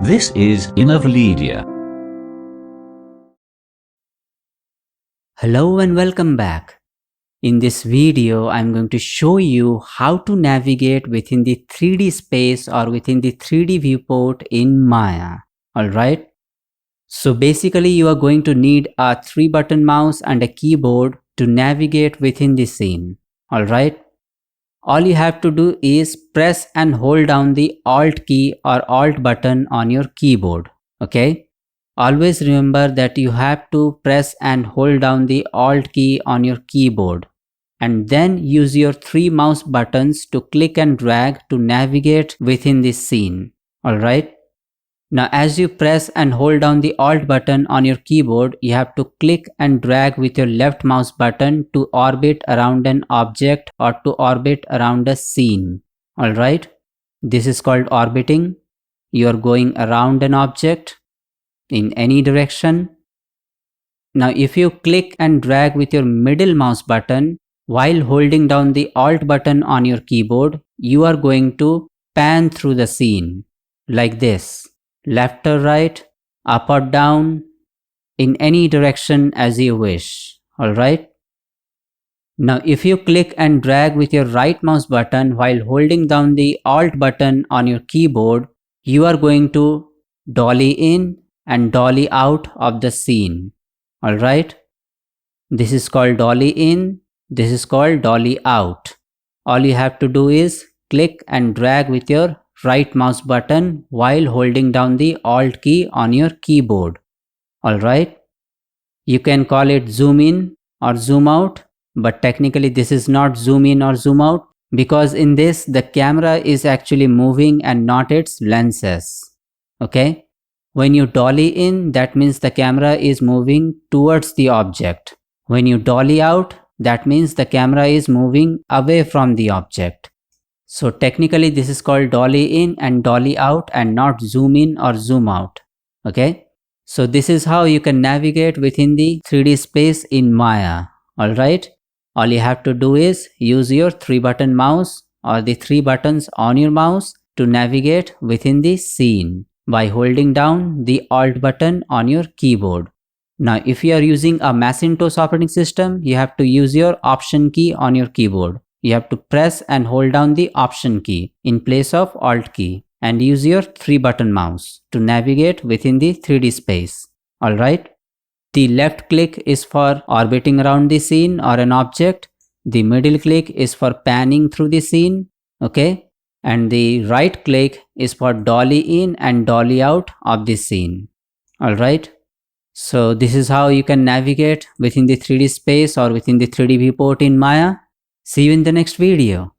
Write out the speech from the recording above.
This is Innovledia. Hello and welcome back. In this video, I'm going to show you how to navigate within the 3D space or within the 3D viewport in Maya. Alright. So basically you are going to need a 3-button mouse and a keyboard to navigate within the scene. Alright. All you have to do is press and hold down the Alt key or Alt button on your keyboard. Okay. Always remember that you have to press and hold down the Alt key on your keyboard and then use your 3 mouse buttons to click and drag to navigate within this scene. Alright. Now as you press and hold down the Alt button on your keyboard, you have to click and drag with your left mouse button to orbit around an object or to orbit around a scene. Alright. This is called orbiting. You are going around an object in any direction. Now if you click and drag with your middle mouse button while holding down the Alt button on your keyboard, you are going to pan through the scene like this, left or right, up or down, in any direction as you wish. Alright. Now if you click and drag with your right mouse button while holding down the Alt button on your keyboard, you are going to dolly in and dolly out of the scene. Alright. This is called dolly in. This is called dolly out. All you have to do is click and drag with your right mouse button while holding down the Alt key on your keyboard. Alright. You can call it zoom in or zoom out, but technically this is not zoom in or zoom out because in this the camera is actually moving and not its lenses. Okay. When you dolly in, that means the camera is moving towards the object. When you dolly out, that means the camera is moving away from the object. So technically this is called dolly in and dolly out and not zoom in or zoom out. Okay. So this is how you can navigate within the 3D space in Maya. Alright. All you have to do is use your 3-button mouse or the 3 buttons on your mouse to navigate within the scene by holding down the Alt button on your keyboard. Now if you are using a Macintosh operating system, you have to use your Option key on your keyboard. You have to press and hold down the Option key in place of Alt key and use your 3-button mouse to navigate within the 3D space. Alright. The left click is for orbiting around the scene or an object. The middle click is for panning through the scene. Okay. And the right click is for dolly in and dolly out of the scene. Alright. So this is how you can navigate within the 3D space or within the 3D viewport in Maya. See you in the next video.